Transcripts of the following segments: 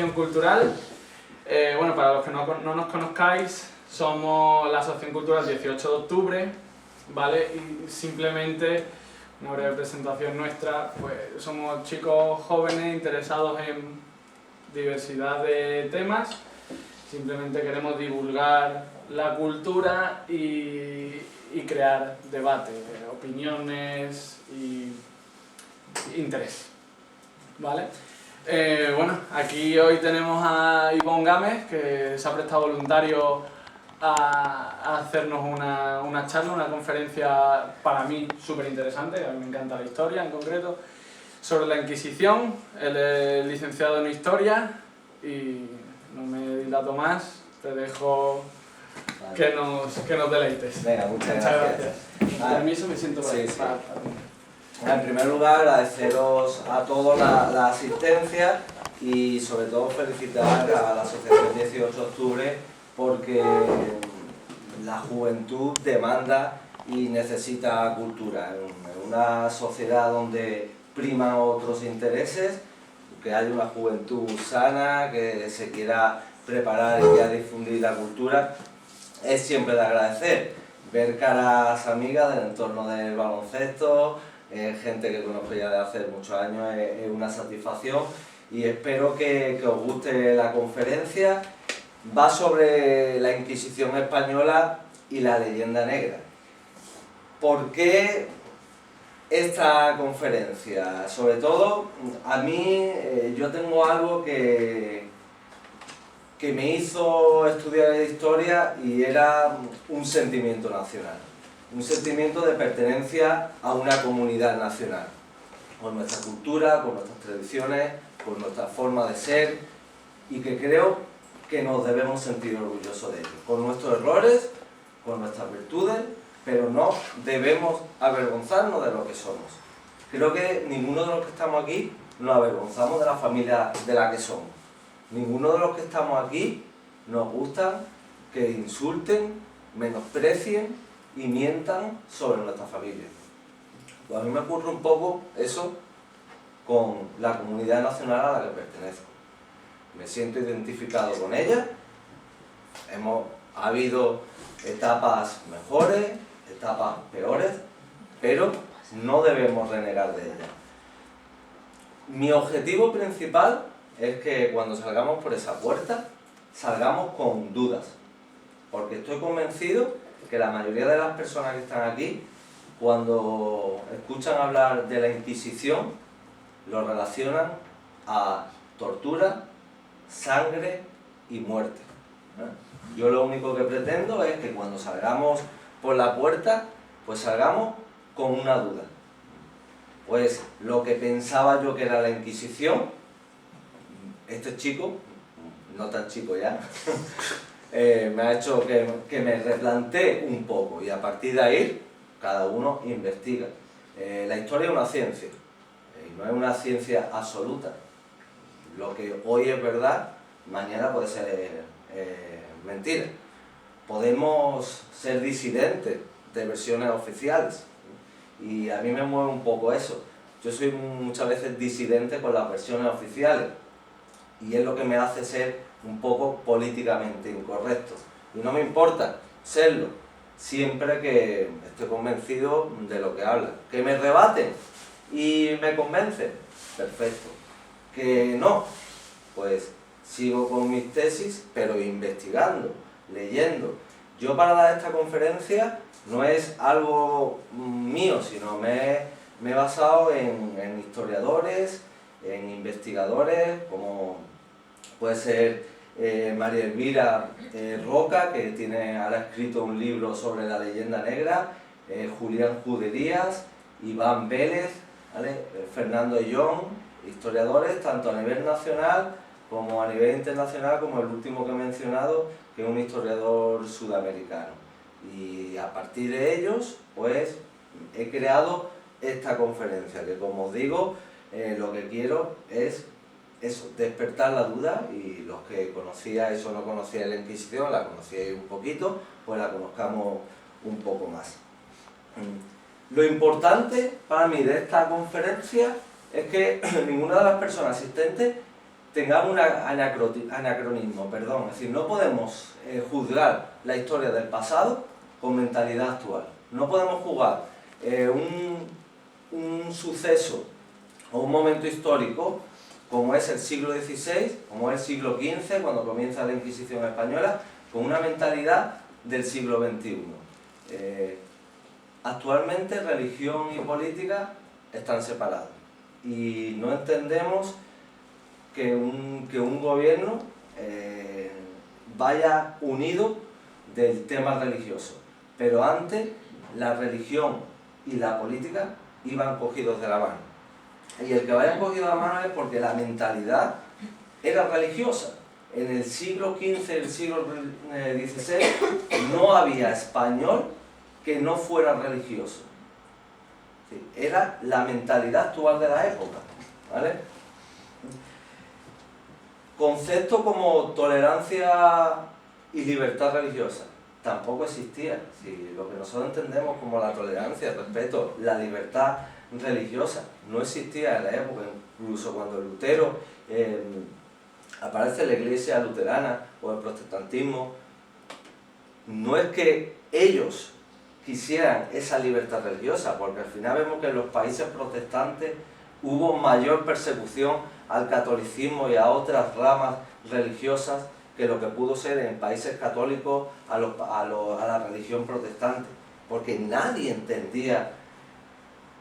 asociación cultural. Bueno, para los que no nos conozcáis, somos la Asociación Cultural 18 de Octubre, ¿vale? Y simplemente, una breve presentación nuestra, pues somos chicos jóvenes interesados en diversidad de temas. Simplemente queremos divulgar la cultura y crear debate, opiniones y interés, ¿vale? Bueno, aquí hoy tenemos a Ivonne Gámez, que se ha prestado voluntario a hacernos una charla, una conferencia para mí súper interesante, a mí me encanta la historia en concreto, sobre la Inquisición. Él es licenciado en Historia y no me dilato más, te dejo que nos deleites. Venga, muchas gracias. Con permiso, me siento para sí. En primer lugar, agradeceros a todos la asistencia y sobre todo felicitar a la Asociación 18 de Octubre porque la juventud demanda y necesita cultura. En una sociedad donde priman otros intereses, que haya una juventud sana, que se quiera preparar y quiera difundir la cultura, es siempre de agradecer. Ver caras amigas del entorno del baloncesto, gente que conozco ya de hace muchos años, es una satisfacción y espero que os guste la conferencia. Va sobre la Inquisición española y la leyenda negra. ¿Por qué esta conferencia? Sobre todo, a mí, yo tengo algo que me hizo estudiar historia y era un sentimiento nacional. Un sentimiento de pertenencia a una comunidad nacional, con nuestra cultura, con nuestras tradiciones, con nuestra forma de ser, y que creo que nos debemos sentir orgullosos de ello, con nuestros errores, con nuestras virtudes, pero no debemos avergonzarnos de lo que somos. Creo que ninguno de los que estamos aquí nos avergonzamos de la familia de la que somos. Ninguno de los que estamos aquí nos gusta que insulten, menosprecien y mientan sobre nuestra familia. Pues a mí me ocurre un poco eso con la comunidad nacional a la que pertenezco. Me siento identificado con ella. Ha habido etapas mejores, etapas peores, pero no debemos renegar de ella. Mi objetivo principal es que cuando salgamos por esa puerta, salgamos con dudas, porque estoy convencido que la mayoría de las personas que están aquí, cuando escuchan hablar de la Inquisición, lo relacionan a tortura, sangre y muerte. Yo lo único que pretendo es que cuando salgamos por la puerta, pues salgamos con una duda. Pues lo que pensaba yo que era la Inquisición, este chico, no tan chico ya, me ha hecho que me replantee un poco y a partir de ahí cada uno investiga. La historia es una ciencia y no es una ciencia absoluta. Lo que hoy es verdad, mañana puede ser mentira. Podemos ser disidentes de versiones oficiales y a mí me mueve un poco eso. Yo soy muchas veces disidente con las versiones oficiales y es lo que me hace ser un poco políticamente incorrecto. Y no me importa serlo, siempre que esté convencido de lo que habla. Que me rebaten y me convencen, perfecto. Que no, pues sigo con mis tesis, pero investigando, leyendo. Yo para dar esta conferencia no es algo mío, sino me he basado en historiadores, en investigadores, como puede ser María Elvira Roca, que ahora escrito un libro sobre la leyenda negra, Julián Juderías, Iván Vélez, ¿vale? Fernando Young, historiadores tanto a nivel nacional como a nivel internacional, como el último que he mencionado, que es un historiador sudamericano. Y a partir de ellos, pues, he creado esta conferencia, que como os digo, lo que quiero es eso, despertar la duda, y los que conocíais o no conocíais la Inquisición, la conocíais un poquito, pues la conozcamos un poco más. Lo importante para mí de esta conferencia es que ninguna de las personas asistentes tengamos un anacronismo, perdón. Es decir, no podemos juzgar la historia del pasado con mentalidad actual. No podemos juzgar un suceso o un momento histórico como es el siglo XVI, como es el siglo XV, cuando comienza la Inquisición española, con una mentalidad del siglo XXI. Actualmente religión y política están separados y no entendemos que un gobierno vaya unido del tema religioso, pero antes la religión y la política iban cogidos de la mano. Y el que vayan cogidos de la mano es porque la mentalidad era religiosa. En el siglo XV, el siglo XVI, no había español que no fuera religioso. Sí, era la mentalidad actual de la época, ¿vale? Conceptos como tolerancia y libertad religiosa tampoco existían. Sí, lo que nosotros entendemos como la tolerancia, el respeto, la libertad religiosa no existía en la época. Incluso cuando Lutero aparece en la iglesia luterana o el protestantismo, no es que ellos quisieran esa libertad religiosa, porque al final vemos que en los países protestantes hubo mayor persecución al catolicismo y a otras ramas religiosas que lo que pudo ser en países católicos a la religión protestante, porque nadie entendía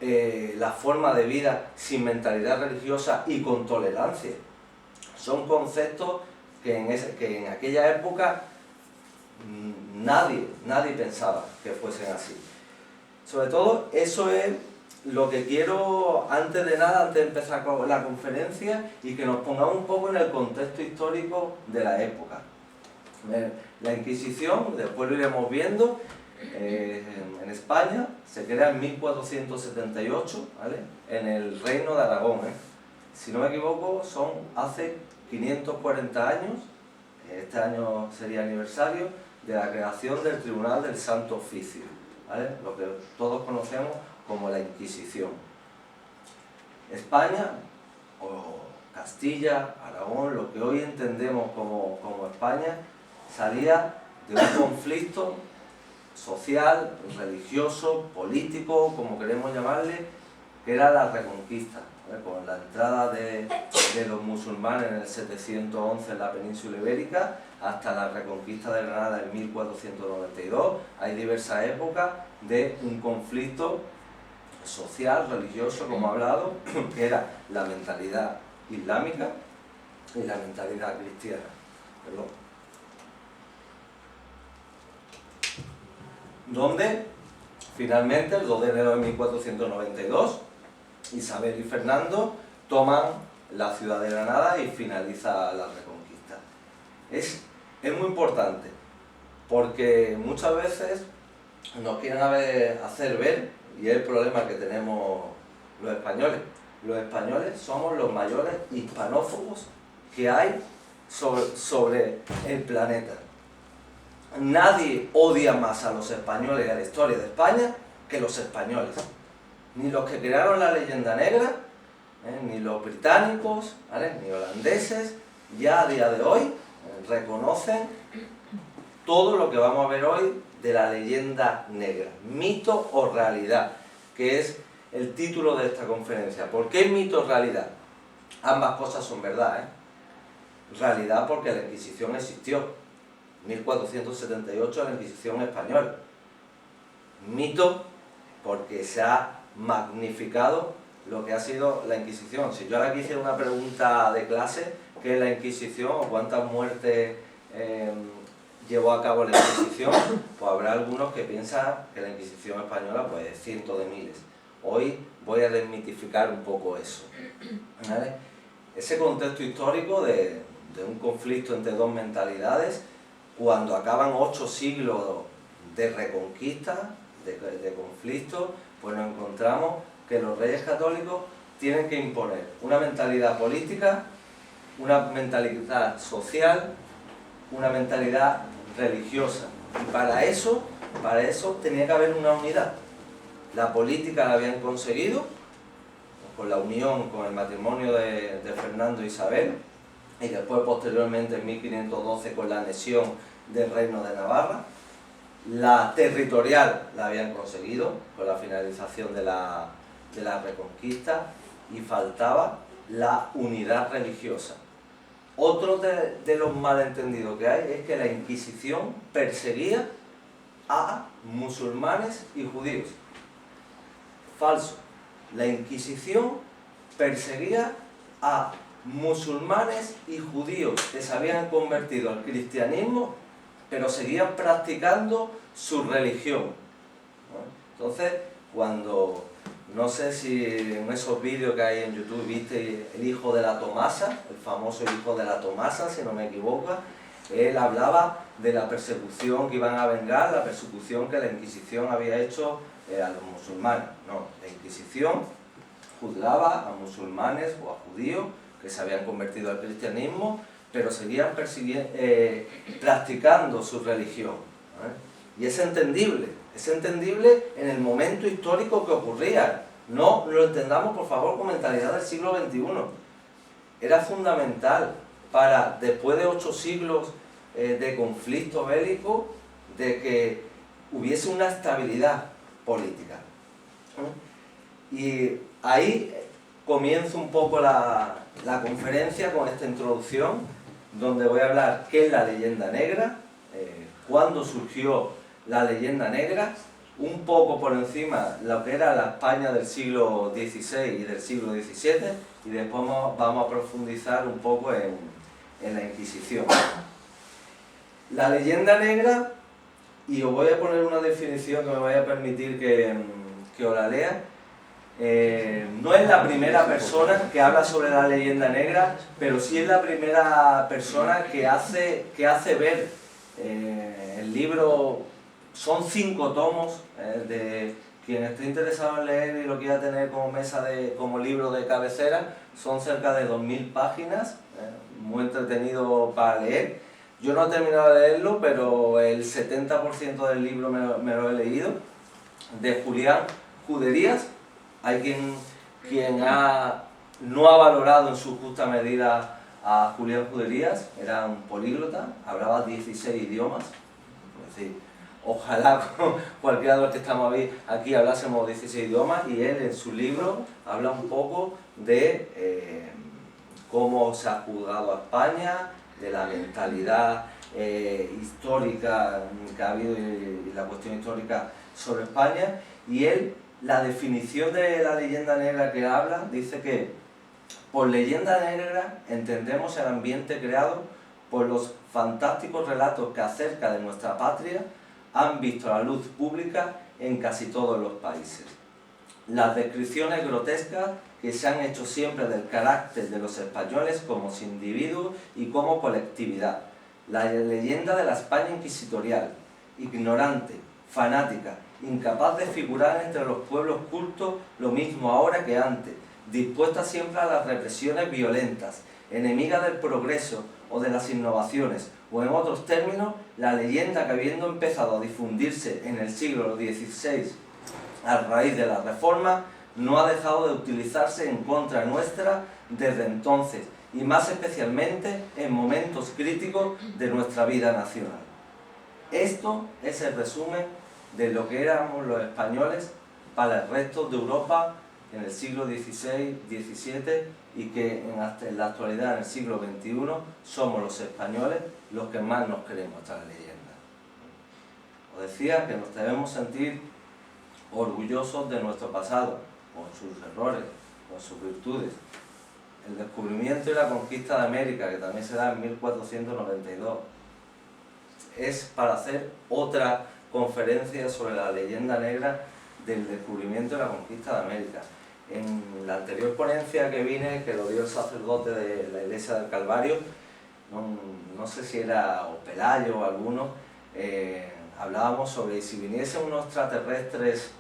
la forma de vida sin mentalidad religiosa y con tolerancia. Son conceptos que en aquella época nadie pensaba que fuesen así. Sobre todo, eso es lo que quiero, antes de nada, antes de empezar con la conferencia, y que nos pongamos un poco en el contexto histórico de la época. La Inquisición, después lo iremos viendo, en España se crea en 1478, ¿vale? En el Reino de Aragón, si no me equivoco, son hace 540 años, este año sería aniversario, de la creación del Tribunal del Santo Oficio, ¿vale? Lo que todos conocemos como la Inquisición. España, o Castilla, Aragón, lo que hoy entendemos como España, salía de un conflicto social, religioso, político, como queremos llamarle, que era la Reconquista, ¿vale? Con la entrada de los musulmanes en el 711 en la península ibérica hasta la Reconquista de Granada en 1492, hay diversas épocas de un conflicto social, religioso, como he hablado, que era la mentalidad islámica y la mentalidad cristiana. Perdón. Donde finalmente, el 2 de enero de 1492, Isabel y Fernando toman la ciudad de Granada y finaliza la Reconquista. Es muy importante, porque muchas veces nos quieren hacer ver, y es el problema que tenemos los españoles. Los españoles somos los mayores hispanófobos que hay sobre el planeta. Nadie odia más a los españoles y a la historia de España que los españoles. Ni los que crearon la leyenda negra, ni los británicos, ¿vale? Ni holandeses, ya a día de hoy reconocen todo lo que vamos a ver hoy de la leyenda negra, mito o realidad, que es el título de esta conferencia. ¿Por qué mito o realidad? Ambas cosas son verdad, Realidad porque la Inquisición existió, 1478 la Inquisición española. Mito porque se ha magnificado lo que ha sido la Inquisición. Si yo ahora quisiera una pregunta de clase, ¿qué es la Inquisición o cuántas muertes llevó a cabo la Inquisición? Pues habrá algunos que piensan que la Inquisición española, pues cientos de miles. Hoy voy a desmitificar un poco eso, ¿vale? Ese contexto histórico de un conflicto entre dos mentalidades, cuando acaban 8 siglos de reconquista, de conflicto, pues nos encontramos que los reyes católicos tienen que imponer una mentalidad política, una mentalidad social, una mentalidad religiosa. Y para eso tenía que haber una unidad. La política la habían conseguido con la unión, con el matrimonio de Fernando e Isabel, y después posteriormente en 1512 con la anexión del Reino de Navarra. La territorial la habían conseguido con la finalización de la Reconquista, y faltaba la unidad religiosa. Otro de los malentendidos que hay es que la Inquisición perseguía a musulmanes y judíos. Falso. La Inquisición perseguía a musulmanes y judíos que se habían convertido al cristianismo, pero seguían practicando su religión, ¿no? Entonces, cuando, no sé si en esos vídeos que hay en YouTube viste el hijo de la Tomasa, el famoso hijo de la Tomasa, si no me equivoco, él hablaba de la persecución que iban a vengar, la persecución que la Inquisición había hecho a los musulmanes. No, la Inquisición juzgaba a musulmanes o a judíos que se habían convertido al cristianismo, pero seguían practicando su religión, ¿eh? Y es entendible en el momento histórico que ocurría. No lo entendamos, por favor, con mentalidad del siglo XXI. Era fundamental para, después de 8 siglos de conflicto bélico, de que hubiese una estabilidad política, ¿eh? Y ahí comienzo un poco la conferencia con esta introducción, donde voy a hablar qué es la leyenda negra, cuándo surgió la leyenda negra, un poco por encima lo que era la España del siglo XVI y del siglo XVII, y después vamos a profundizar un poco en la Inquisición. La leyenda negra, y os voy a poner una definición que me vaya a permitir que os la lea. No es la primera persona que habla sobre la leyenda negra, pero sí es la primera persona que hace ver el libro. Son 5 tomos, de quien esté interesado en leer y lo quiera tener como libro de cabecera. Son cerca de 2000 páginas, muy entretenido para leer. Yo no he terminado de leerlo, pero el 70% del libro me lo he leído, de Julián Juderías. Hay quien no ha valorado en su justa medida a Julián Juderías. Era un políglota, hablaba 16 idiomas. Es decir, ojalá cualquiera de los que estamos aquí hablásemos 16 idiomas, y él en su libro habla un poco de cómo se ha juzgado a España, de la mentalidad histórica que ha habido y la cuestión histórica sobre España. Y él, la definición de la leyenda negra que habla, dice que por leyenda negra entendemos el ambiente creado por los fantásticos relatos que acerca de nuestra patria han visto la luz pública en casi todos los países. Las descripciones grotescas que se han hecho siempre del carácter de los españoles como individuos y como colectividad. La leyenda de la España inquisitorial, ignorante, fanática, incapaz de figurar entre los pueblos cultos lo mismo ahora que antes, dispuesta siempre a las represiones violentas, enemiga del progreso o de las innovaciones, o en otros términos, la leyenda que habiendo empezado a difundirse en el siglo XVI a raíz de la Reforma, no ha dejado de utilizarse en contra nuestra desde entonces, y más especialmente en momentos críticos de nuestra vida nacional. Esto es el resumen de lo que éramos los españoles para el resto de Europa en el siglo XVI, XVII, y que en la actualidad, en el siglo XXI, somos los españoles los que más nos creemos esta leyenda. Os decía que nos debemos sentir orgullosos de nuestro pasado, con sus errores, con sus virtudes. El descubrimiento y la conquista de América, que también se da en 1492, es para hacer otra conferencia sobre la leyenda negra del descubrimiento y la conquista de América. En la anterior ponencia que vine, que lo dio el sacerdote de la iglesia del Calvario, no sé si era o Pelayo o alguno, hablábamos sobre si viniesen unos extraterrestres,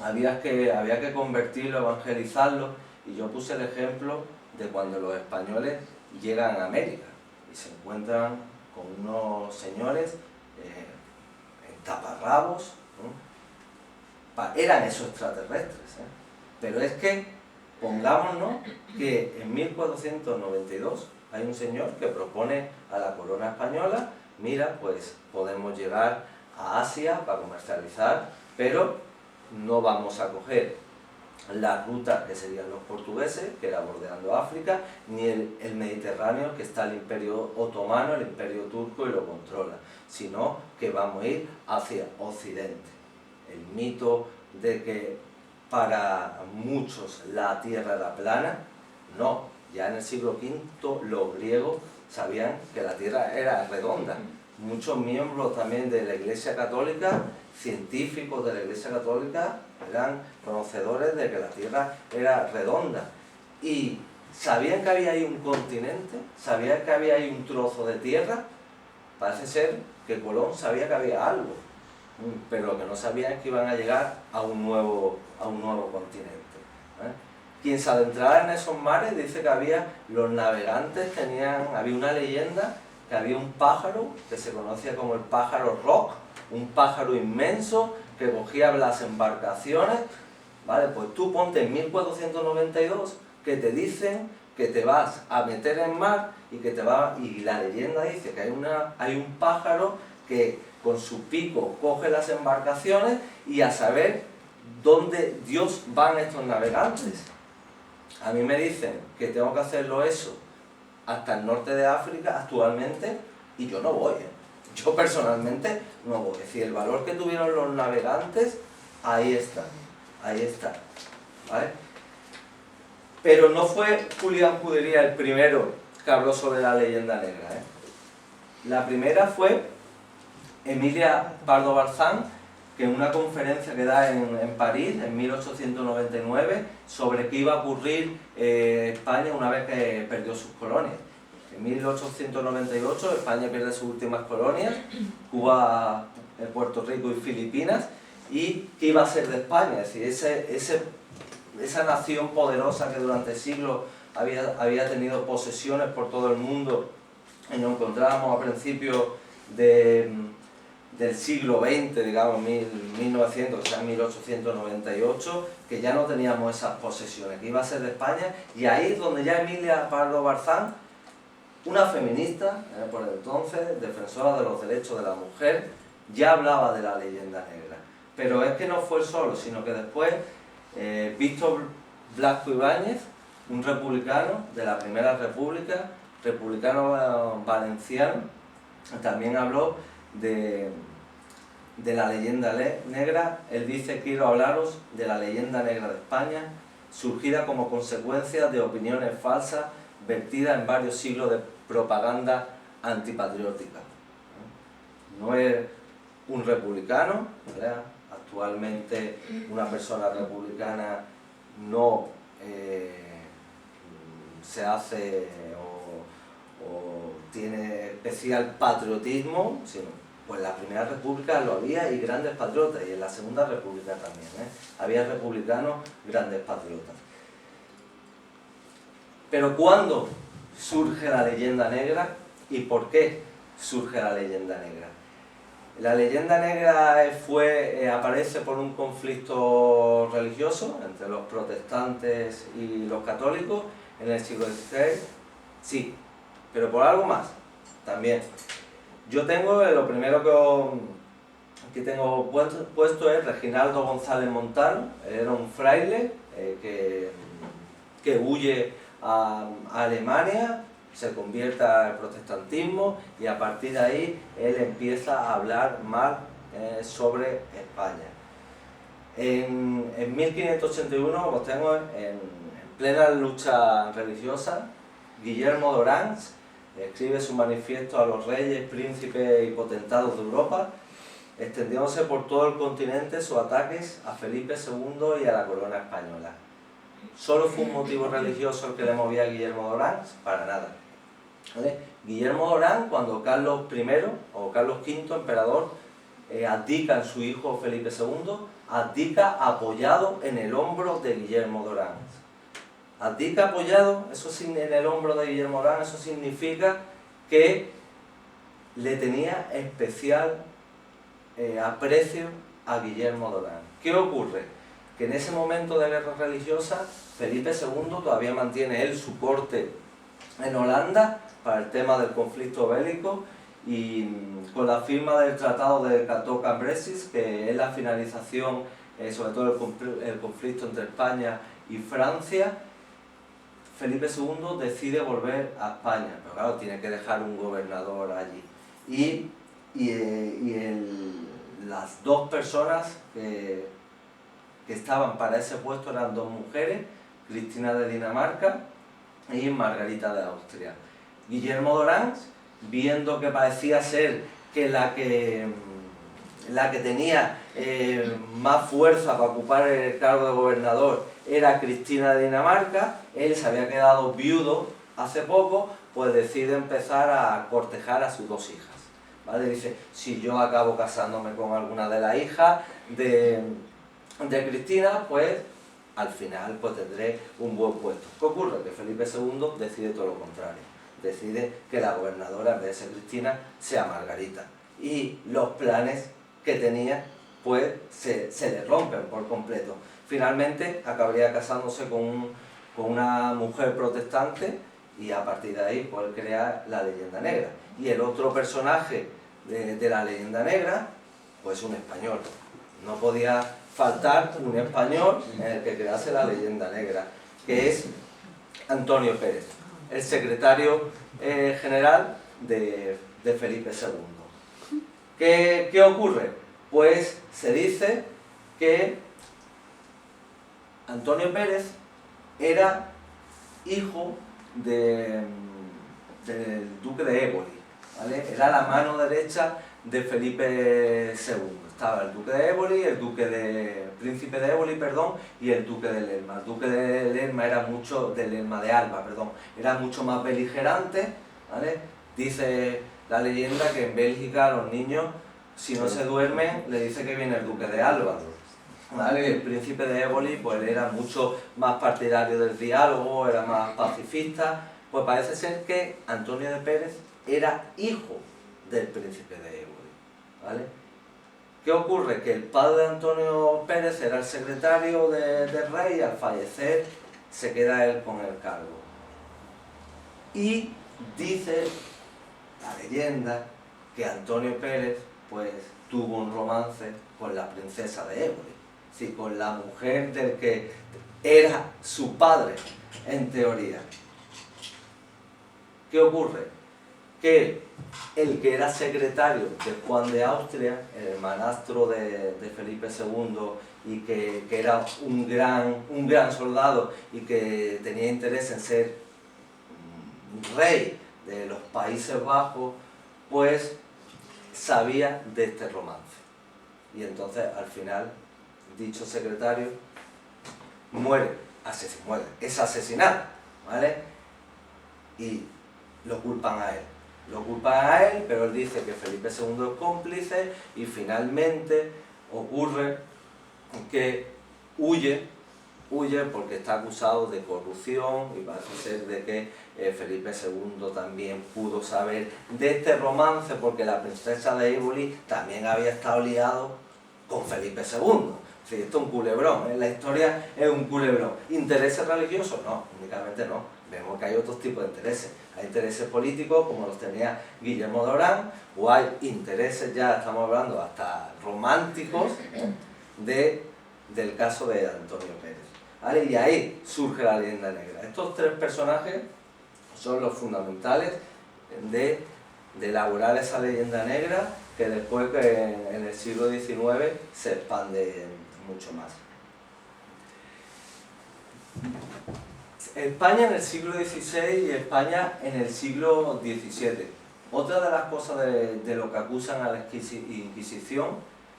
había que convertirlo, evangelizarlo, y yo puse el ejemplo de cuando los españoles llegan a América y se encuentran con unos señores en taparrabos, ¿no? Eran esos extraterrestres, Pero es que, pongámonos que en 1492 hay un señor que propone a la corona española, mira, pues podemos llegar a Asia para comercializar, pero no vamos a coger la ruta que serían los portugueses, que era bordeando África, ni el Mediterráneo, que está el Imperio Otomano, el Imperio Turco y lo controla, sino que vamos a ir hacia Occidente. El mito de que para muchos la Tierra era plana, no, ya en el siglo V los griegos sabían que la Tierra era redonda. Muchos miembros también de la Iglesia Católica, científicos de la Iglesia Católica, eran conocedores de que la Tierra era redonda. Y sabían que había ahí un continente, sabían que había ahí un trozo de tierra. Parece ser que Colón sabía que había algo, pero lo que no sabían es que iban a llegar a un nuevo continente. Quien se adentrara en esos mares dice que había una leyenda que había un pájaro que se conocía como el pájaro Rock, un pájaro inmenso que cogía las embarcaciones, ¿vale? Pues tú ponte en 1492 que te dicen que te vas a meter en mar y la leyenda dice que hay un pájaro que con su pico coge las embarcaciones y a saber dónde Dios van estos navegantes. A mí me dicen que tengo que hacerlo eso hasta el norte de África actualmente y yo no voy. Yo personalmente no voy. Es decir, el valor que tuvieron los navegantes, ahí está. ¿Vale? Pero no fue Julián Judería el primero que habló sobre la leyenda negra. La primera fue Emilia Pardo Bazán, que en una conferencia que da en París en 1899 sobre qué iba a ocurrir España una vez que perdió sus colonias. En 1898 España pierde sus últimas colonias, Cuba, Puerto Rico y Filipinas, y qué iba a ser de España. Es decir, esa nación poderosa que durante siglos había tenido posesiones por todo el mundo, y nos encontrábamos a principios del siglo XX, digamos 1900, o sea 1898, que ya no teníamos esas posesiones, que iba a ser de España, y ahí es donde ya Emilia Pardo Bazán, una feminista, por entonces, defensora de los derechos de la mujer, ya hablaba de la leyenda negra. Pero es que no fue solo, sino que después Víctor Blasco Ibáñez, un republicano de la Primera República, republicano valenciano, también habló de la leyenda negra. Él dice: quiero hablaros de la leyenda negra de España, surgida como consecuencia de opiniones falsas vertidas en varios siglos de propaganda antipatriótica. No es un republicano, ¿verdad? Actualmente una persona republicana no se hace o tiene especial patriotismo, sino pues en la Primera República lo había y grandes patriotas, y en la Segunda República también, había republicanos grandes patriotas. Pero ¿cuándo surge la leyenda negra y por qué surge la leyenda negra? La leyenda negra aparece por un conflicto religioso entre los protestantes y los católicos en el siglo XVI, sí, pero por algo más también. Yo tengo, lo primero que tengo puesto es Reginaldo González Montano. Era un fraile que huye a Alemania, se convierte al protestantismo y a partir de ahí él empieza a hablar mal sobre España. En 1581, como tengo, en plena lucha religiosa, Guillermo de Orange escribe su manifiesto a los reyes, príncipes y potentados de Europa, extendiéndose por todo el continente sus ataques a Felipe II y a la corona española. ¿Solo fue un motivo religioso el que le movía a Guillermo de Orange? Para nada. ¿Vale? Guillermo de Orange, cuando Carlos I o Carlos V, emperador, abdica en su hijo Felipe II, abdica apoyado en el hombro de Guillermo de Orange. Abdica apoyado, en el hombro de Guillermo de Orange, eso significa que le tenía especial aprecio a Guillermo de Orange. ¿Qué ocurre? Que en ese momento de guerra religiosa, Felipe II todavía mantiene él su corte en Holanda, para el tema del conflicto bélico, y con la firma del Tratado de Cateau-Cambrésis, que es la finalización, sobre todo el conflicto entre España y Francia, Felipe II decide volver a España, pero claro, tiene que dejar un gobernador allí. Las dos personas que estaban para ese puesto eran dos mujeres, Cristina de Dinamarca y Margarita de Austria. Guillermo d'Orange, viendo que parecía ser que la que tenía más fuerza para ocupar el cargo de gobernador era Cristina de Dinamarca, él se había quedado viudo hace poco, pues decide empezar a cortejar a sus dos hijas. ¿Vale? Dice, si yo acabo casándome con alguna de las hijas de Cristina, pues al final pues tendré un buen puesto. ¿Qué ocurre? Que Felipe II decide todo lo contrario. Decide que la gobernadora, en vez de ser Cristina, sea Margarita. Y los planes que tenía, pues se le rompen por completo. Finalmente acabaría casándose con una mujer protestante, y a partir de ahí pues crea la leyenda negra. Y el otro personaje de la leyenda negra, pues un español. No podía faltar un español en el que crease la leyenda negra, que es Antonio Pérez, el secretario general de Felipe II. ¿Qué ocurre? Pues se dice que Antonio Pérez era hijo del duque de Éboli, ¿vale? Era la mano derecha de Felipe II. Estaba el duque de Éboli, príncipe de Éboli, perdón, y el duque de Lerma. El duque de Lerma era era mucho más beligerante, ¿vale? Dice la leyenda que en Bélgica los niños, si no se duermen, le dice que viene el duque de Alba. ¿Vale? El príncipe de Éboli pues era mucho más partidario del diálogo, era más pacifista. Pues parece ser que Antonio de Pérez era hijo del príncipe de Éboli, ¿vale? ¿Qué ocurre? Que el padre de Antonio Pérez era el secretario del rey, y al fallecer se queda él con el cargo. Y dice la leyenda que Antonio Pérez pues tuvo un romance con la princesa de Éboli, sí, con la mujer del que era su padre, en teoría. ¿Qué ocurre? Que el que era secretario de Juan de Austria, el hermanastro de Felipe II, y que era un gran soldado y que tenía interés en ser rey de los Países Bajos, pues sabía de este romance. Y entonces al final dicho secretario es asesinado, ¿vale? Y lo culpan a él, pero él dice que Felipe II es cómplice, y finalmente ocurre que huye porque está acusado de corrupción, y parece ser de que Felipe II también pudo saber de este romance, porque la princesa de Éboli también había estado liado con Felipe II. Sí, esto es un culebrón, ¿eh? La historia es un culebrón. ¿Intereses religiosos? No, únicamente no. Vemos que hay otros tipos de intereses. Hay intereses políticos, como los tenía Guillermo d'Orange, o hay intereses, ya estamos hablando, hasta románticos, del caso de Antonio Pérez, ¿vale? Y ahí surge la leyenda negra. Estos tres personajes son los fundamentales de elaborar esa leyenda negra, que después en el siglo XIX se expande mucho más. España en el siglo XVI y España en el siglo XVII. Otra de las cosas de lo que acusan a la Inquisición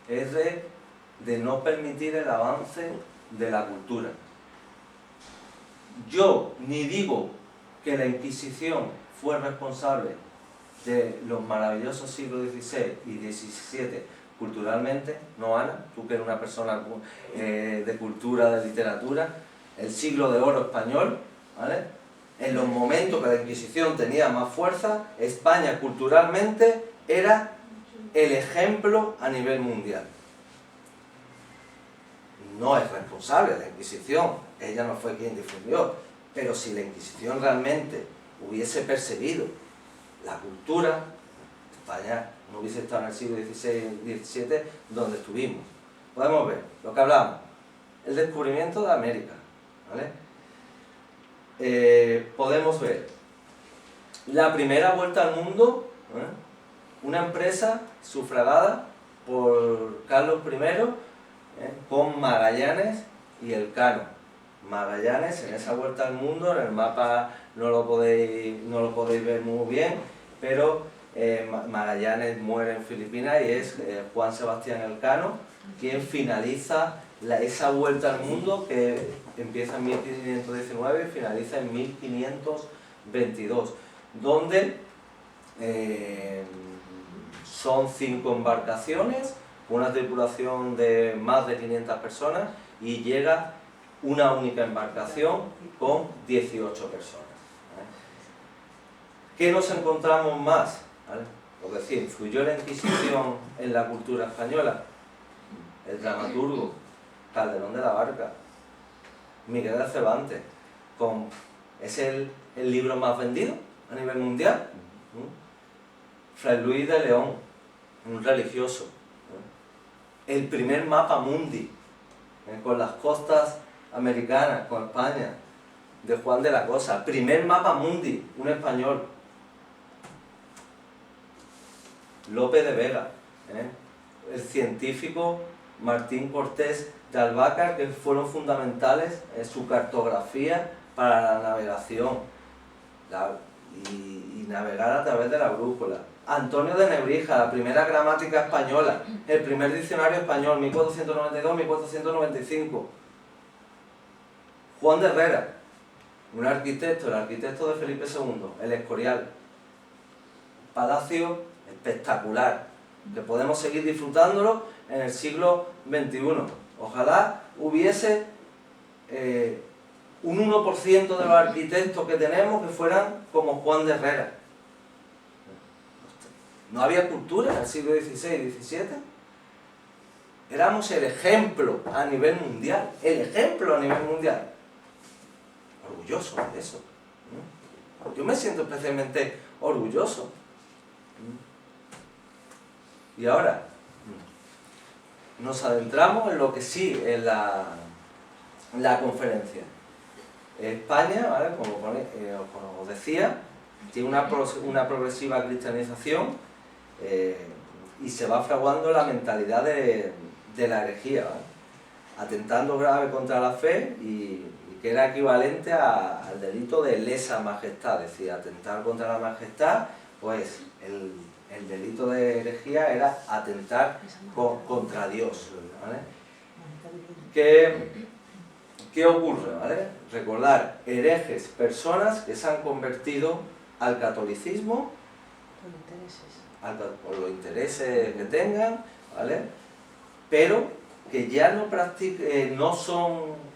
es de no permitir el avance de la cultura. Yo ni digo que la Inquisición fue responsable de los maravillosos siglos XVI y XVII culturalmente, no, Ana, tú que eres una persona de cultura, de literatura, el siglo de oro español, ¿vale? En los momentos que la Inquisición tenía más fuerza, España culturalmente era el ejemplo a nivel mundial. No es responsable la Inquisición, ella no fue quien difundió, pero si la Inquisición realmente hubiese perseguido la cultura, España no hubiese estado en el siglo XVI y XVII donde estuvimos. Podemos ver lo que hablamos, el descubrimiento de América, ¿vale? Podemos ver la primera vuelta al mundo, una empresa sufragada por Carlos I, con Magallanes y Elcano. Magallanes en esa vuelta al mundo, en el mapa no lo podéis ver muy bien, pero Magallanes muere en Filipinas y es Juan Sebastián Elcano quien finaliza esa vuelta al mundo que empieza en 1519 y finaliza en 1522, donde son 5 embarcaciones, una tripulación de más de 500 personas y llega una única embarcación con 18 personas. ¿Qué nos encontramos más? ¿Vale? Lo que decía, ¿influyó la Inquisición en la cultura española? El dramaturgo Calderón de la Barca, Miguel de Cervantes, es el libro más vendido a nivel mundial. Fray Luis de León, un religioso, el primer mapa mundi, con las costas americanas, con España, de Juan de la Cosa, primer mapa mundi, un español. Lope de Vega, el científico Martín Cortés de Albacar, que fueron fundamentales en su cartografía para la navegación y navegar a través de la brújula. Antonio de Nebrija, la primera gramática española, el primer diccionario español, 1492-1495. Juan de Herrera, un arquitecto, el arquitecto de Felipe II, el Escorial. Palacio espectacular, que podemos seguir disfrutándolo en el siglo XXI. Ojalá hubiese un 1% de los arquitectos que tenemos que fueran como Juan de Herrera. No había cultura en el siglo XVI y XVII. Éramos el ejemplo a nivel mundial, el ejemplo a nivel mundial. Orgulloso de eso. Yo me siento especialmente orgulloso. Y ahora nos adentramos en lo que sí es la conferencia. España, ¿vale? Como os decía, tiene una progresiva cristianización y se va fraguando la mentalidad de la herejía, ¿vale? Atentando grave contra la fe y que era equivalente al delito de lesa majestad, es decir, atentar contra la majestad, pues el delito de herejía era atentar contra Dios, ¿vale? ¿Qué ocurre? ¿Vale? Recordar, herejes, personas que se han convertido al catolicismo por los intereses que tengan, ¿vale? Pero que ya no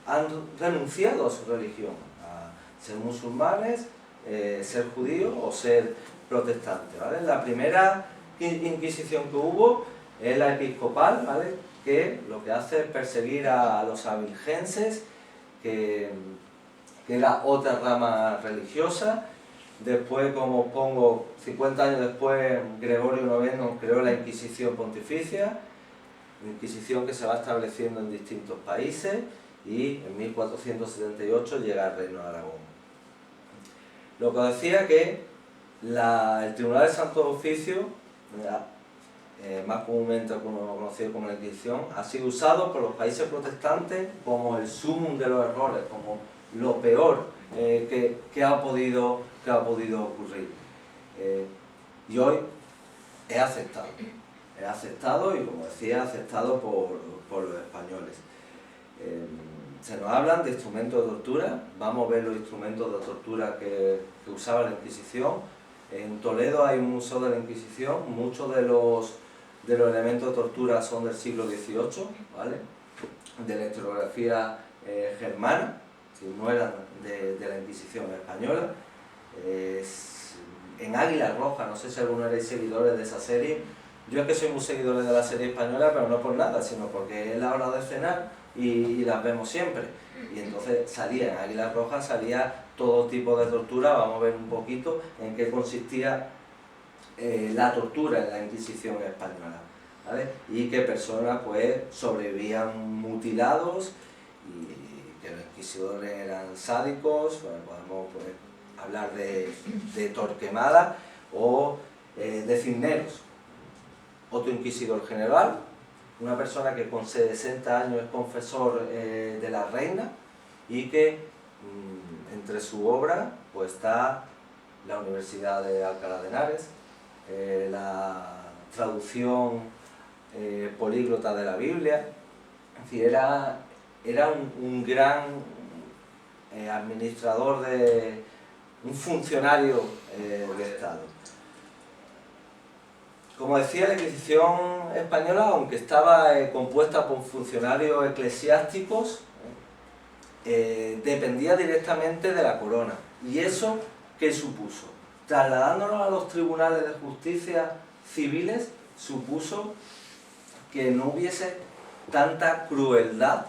han renunciado a su religión, a ser musulmanes, ser judíos o ser protestantes, ¿vale? La primera inquisición que hubo es la episcopal, ¿vale? Que lo que hace es perseguir a los albigenses, que era otra rama religiosa. Después, como pongo, 50 años después, Gregorio IX creó la Inquisición Pontificia, Inquisición que se va estableciendo en distintos países, y en 1478 llega al Reino de Aragón. Lo que decía que el Tribunal de Santo Oficio, más comúnmente conocido como la Inquisición, ha sido usado por los países protestantes como el sumum de los errores, como lo peor que ha podido ocurrir. Y hoy es aceptado y, como decía, aceptado por los españoles. Se nos hablan de instrumentos de tortura. Vamos a ver los instrumentos de tortura que usaba la Inquisición. En Toledo hay un museo de la Inquisición. Muchos de los elementos de tortura son del siglo XVIII, ¿vale? De la historiografía germana, si no eran de la Inquisición española. En Águila Roja, no sé si alguno erais seguidores de esa serie. Yo es que soy muy seguidor de la serie española, pero no por nada, sino porque es la hora de cenar y las vemos siempre. Y entonces en Águila Roja salía todo tipo de tortura. Vamos a ver un poquito en qué consistía la tortura en la Inquisición española, ¿vale? Y que personas pues sobrevivían mutilados y que los inquisidores eran sádicos. Bueno, podemos pues, hablar de Torquemada o de Cisneros, otro inquisidor general, una persona que con 60 años es confesor de la reina y que entre su obra pues está la Universidad de Alcalá de Henares, la traducción políglota de la Biblia. Es decir, era un gran administrador, un funcionario de Estado. Como decía, la Inquisición española, aunque estaba compuesta por funcionarios eclesiásticos, dependía directamente de la corona. ¿Y eso qué supuso? Trasladándonos a los tribunales de justicia civiles, supuso que no hubiese tanta crueldad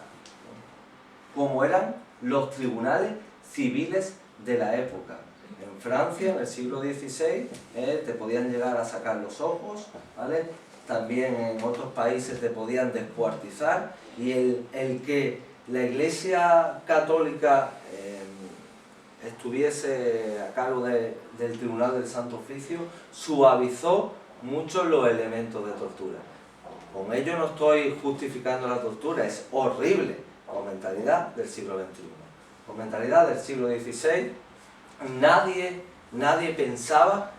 como eran los tribunales civiles de la época. En Francia, en el siglo XVI, te podían llegar a sacar los ojos, ¿vale? También en otros países te podían descuartizar, y el que la Iglesia Católica estuviese a cargo del Tribunal del Santo Oficio suavizó mucho los elementos de tortura. Con ello no estoy justificando la tortura, es horrible, con mentalidad del siglo XXI. Con mentalidad del siglo XVI, nadie pensaba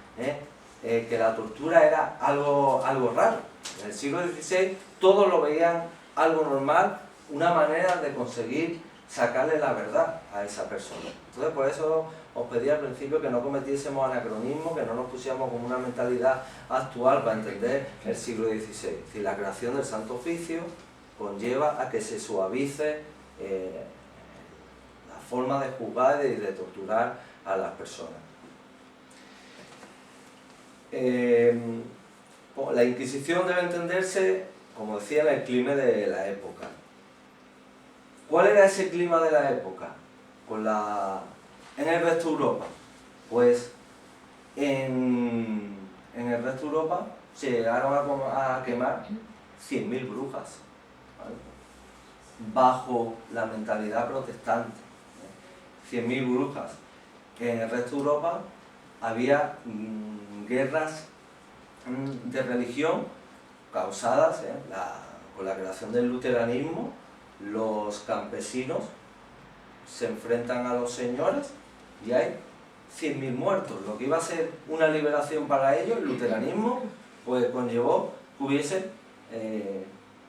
que la tortura era algo raro. En el siglo XVI todos lo veían algo normal, una manera de conseguir sacarle la verdad a esa persona. Entonces, por eso os pedí al principio que no cometiésemos anacronismo, que no nos pusiéramos con una mentalidad actual para entender el siglo XVI. Es decir, la creación del Santo Oficio conlleva a que se suavice la forma de juzgar y de torturar a las personas. La Inquisición debe entenderse, como decía, en el clima de la época. ¿Cuál era ese clima de la época? En el resto de Europa. Pues en el resto de Europa se llegaron a quemar 100.000 brujas, ¿vale? Bajo la mentalidad protestante. 100.000 brujas. En el resto de Europa había guerras de religión causadas con la creación del luteranismo. Los campesinos se enfrentan a los señores y hay 100.000 muertos. Lo que iba a ser una liberación para ellos, el luteranismo, pues conllevó que hubiese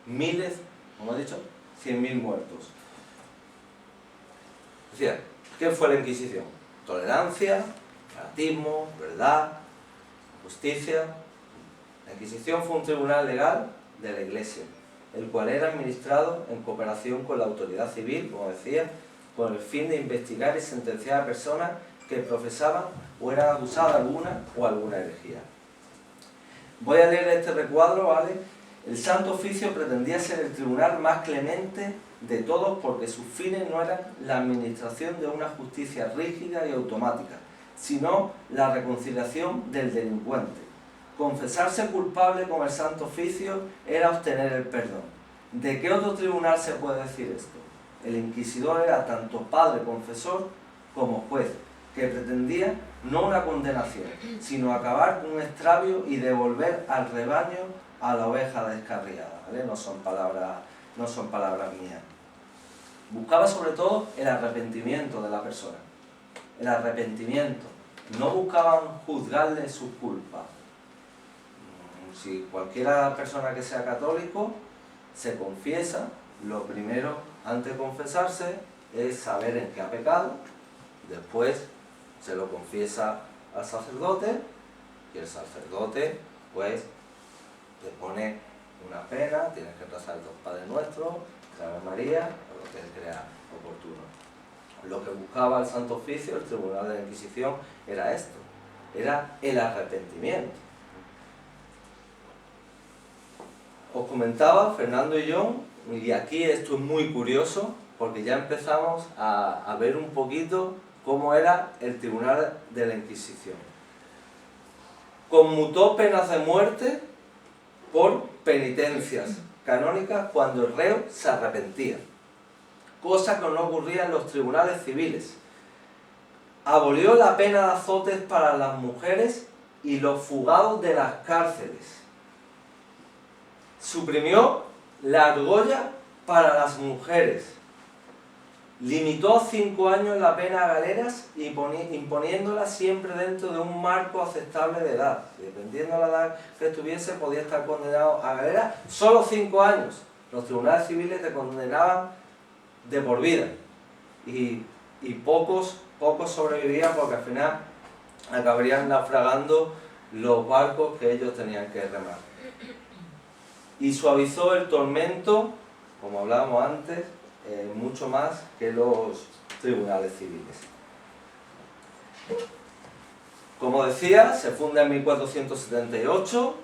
miles, como he dicho, 100.000 muertos. Es decir, ¿qué fue la Inquisición? Tolerancia, fanatismo, verdad, justicia. La Inquisición fue un tribunal legal de la Iglesia, el cual era administrado en cooperación con la autoridad civil, como decía, con el fin de investigar y sentenciar a personas que profesaban o eran acusadas de alguna herejía. Voy a leer este recuadro, ¿vale? El Santo Oficio pretendía ser el tribunal más clemente de todos porque sus fines no eran la administración de una justicia rígida y automática, sino la reconciliación del delincuente. Confesarse culpable con el Santo Oficio era obtener el perdón. ¿De qué otro tribunal se puede decir esto? El inquisidor era tanto padre confesor como juez, que pretendía no una condenación, sino acabar con un extravio y devolver al rebaño a la oveja descarriada, ¿vale? No son palabras mías. Buscaba sobre todo el arrepentimiento de la persona. El arrepentimiento. No buscaban juzgarle sus culpas. Si cualquiera persona que sea católico se confiesa, lo primero antes de confesarse es saber en qué ha pecado, después se lo confiesa al sacerdote y el sacerdote pues le pone una pena, tienes que rezar el dos Padres Nuestros, Ave María, o lo que él crea oportuno. Lo que buscaba el Santo Oficio, el Tribunal de la Inquisición, era esto, era el arrepentimiento. Os comentaba, Fernando y yo, y aquí esto es muy curioso, porque ya empezamos a ver un poquito cómo era el Tribunal de la Inquisición. conmutó penas de muerte por penitencias canónicas cuando el reo se arrepentía, cosa que no ocurría en los tribunales civiles. Abolió la pena de azotes para las mujeres y los fugados de las cárceles. Suprimió la argolla para las mujeres. Limitó a 5 años la pena a galeras, imponiéndola siempre dentro de un marco aceptable de edad. Dependiendo de la edad que estuviese, podía estar condenado a galeras solo 5 años. Los tribunales civiles te condenaban de por vida. Y pocos sobrevivían porque al final acabarían naufragando los barcos que ellos tenían que remar. Y suavizó el tormento, como hablábamos antes, mucho más que los tribunales civiles. Como decía, se funda en 1478,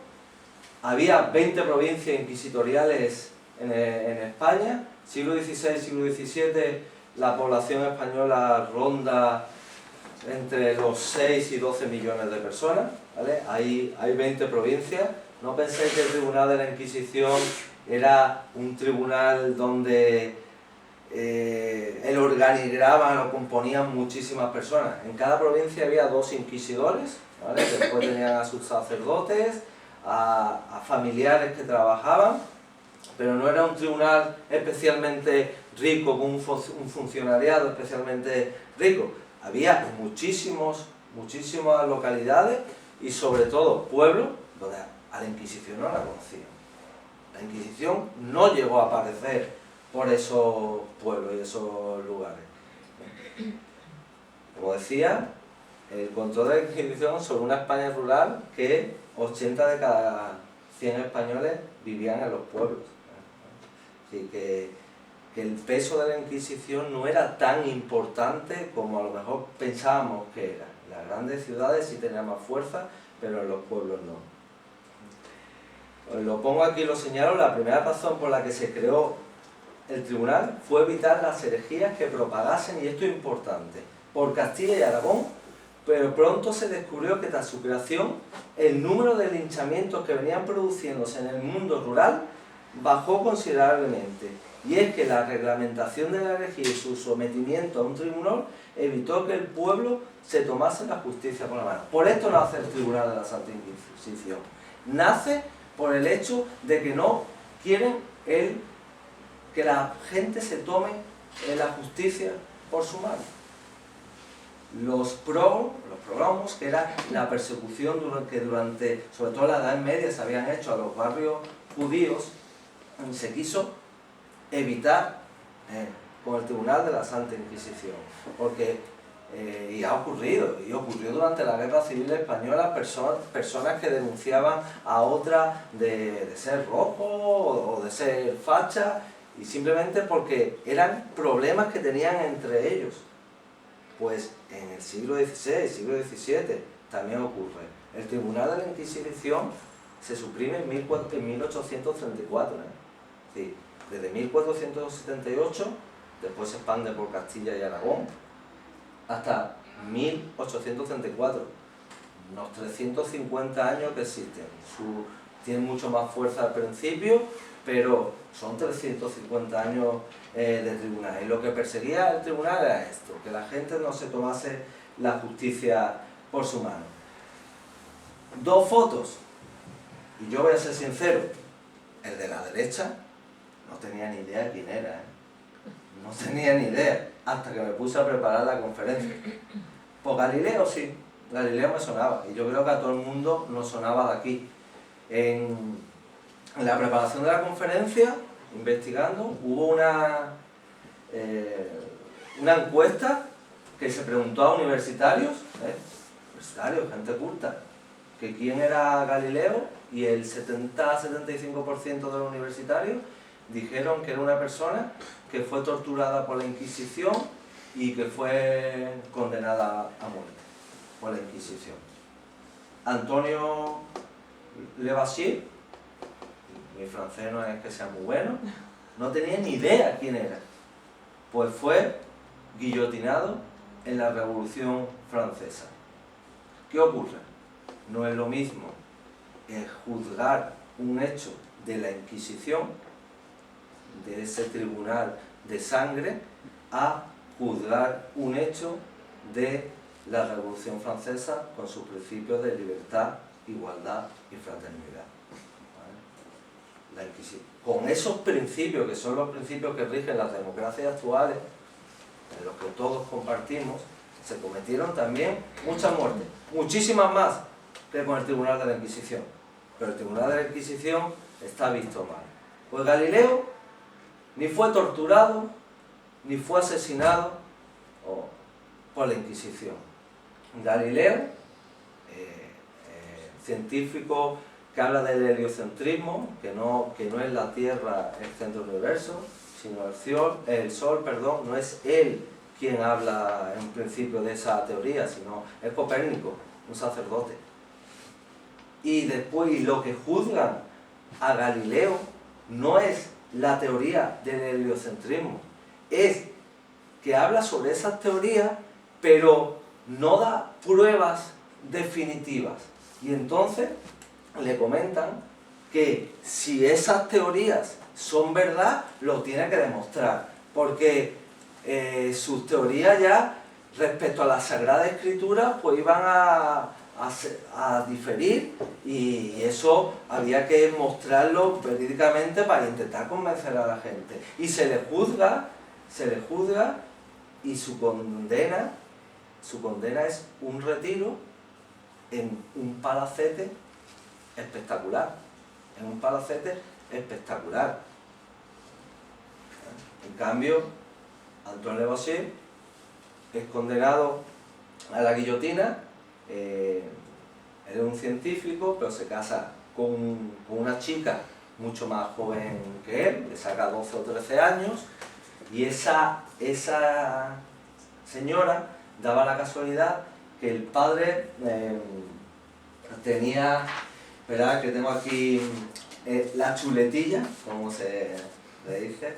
había 20 provincias inquisitoriales en España, siglo XVI, siglo XVII, la población española ronda entre los 6 y 12 millones de personas, ¿vale? Hay 20 provincias. No penséis que el Tribunal de la Inquisición era un tribunal donde el organigrama lo componían muchísimas personas. En cada provincia había 2 inquisidores, ¿vale? Después tenían a sus sacerdotes, a familiares que trabajaban, pero no era un tribunal especialmente rico, con un funcionariado especialmente rico. Había muchísimas localidades y sobre todo pueblos donde a la Inquisición no la conocían. La Inquisición no llegó a aparecer por esos pueblos y esos lugares. Como decía, el control de la Inquisición sobre una España rural que 80 de cada 100 españoles vivían en los pueblos. Así que el peso de la Inquisición no era tan importante como a lo mejor pensábamos que era. En las grandes ciudades sí tenía más fuerza, pero en los pueblos no. Os lo pongo aquí, lo señalo. La primera razón por la que se creó el tribunal fue evitar las herejías que propagasen, y esto es importante, por Castilla y Aragón, pero pronto se descubrió que tras su creación el número de linchamientos que venían produciéndose en el mundo rural bajó considerablemente, y es que la reglamentación de la herejía y su sometimiento a un tribunal evitó que el pueblo se tomase la justicia por la mano. Por esto nace el Tribunal de la Santa Inquisición. Nace por el hecho de que no quieren que la gente se tome la justicia por su mano. Los progromos, que era la persecución que durante, sobre todo la Edad Media, se habían hecho a los barrios judíos, se quiso evitar con el Tribunal de la Santa Inquisición, porque y ocurrió durante la Guerra Civil Española, personas que denunciaban a otras de ser rojo o de ser facha, y simplemente porque eran problemas que tenían entre ellos. Pues en el siglo XVI, siglo XVII también ocurre. El Tribunal de la Inquisición se suprime en 1834, sí, desde 1478, después se expande por Castilla y Aragón, hasta 1834, unos 350 años que existen. Tienen mucho más fuerza al principio, pero son 350 años de tribunal. Y lo que perseguía el tribunal era esto, que la gente no se tomase la justicia por su mano. 2 fotos, y yo voy a ser sincero, el de la derecha no tenía ni idea de quién era, no tenía ni idea, hasta que me puse a preparar la conferencia. Pues Galileo sí, Galileo me sonaba, y yo creo que a todo el mundo nos sonaba de aquí. En la preparación de la conferencia, investigando, hubo una encuesta que se preguntó a universitarios, gente culta, que quién era Galileo, y el 70-75% de los universitarios dijeron que era una persona que fue torturada por la Inquisición y que fue condenada a muerte por la Inquisición. Antonio Levasier, mi francés no es que sea muy bueno, no tenía ni idea quién era, pues fue guillotinado en la Revolución Francesa. ¿Qué ocurre? no es lo mismo juzgar un hecho de la Inquisición, de ese tribunal de sangre, a juzgar un hecho de la Revolución Francesa con sus principios de libertad, igualdad y fraternidad. ¿Vale? Con esos principios, que son los principios que rigen las democracias actuales, en los que todos compartimos, se cometieron también muchas muertes, muchísimas más que con el Tribunal de la Inquisición. Pero el Tribunal de la Inquisición está visto mal. Pues Galileo ni fue torturado, ni fue asesinado por la Inquisición. Galileo, científico que habla del heliocentrismo, que no es la Tierra el centro del universo, sino el Sol, no es él quien habla en principio de esa teoría, sino es Copérnico, un sacerdote. Y después lo que juzgan a Galileo no es la teoría del heliocentrismo, es que habla sobre esas teorías, pero no da pruebas definitivas. Y entonces le comentan que si esas teorías son verdad, lo tiene que demostrar, porque sus teorías ya respecto a la Sagrada Escritura pues iban a diferir, y eso había que mostrarlo verídicamente para intentar convencer a la gente. Y se le juzga y su condena es un retiro en un palacete espectacular, En cambio, Antoine Lavoisier es condenado a la guillotina. Él es un científico, pero se casa con una chica mucho más joven que él, le saca 12 o 13 años, y esa señora daba la casualidad que el padre tenía, esperad que tengo aquí la chuletilla, como se le dice.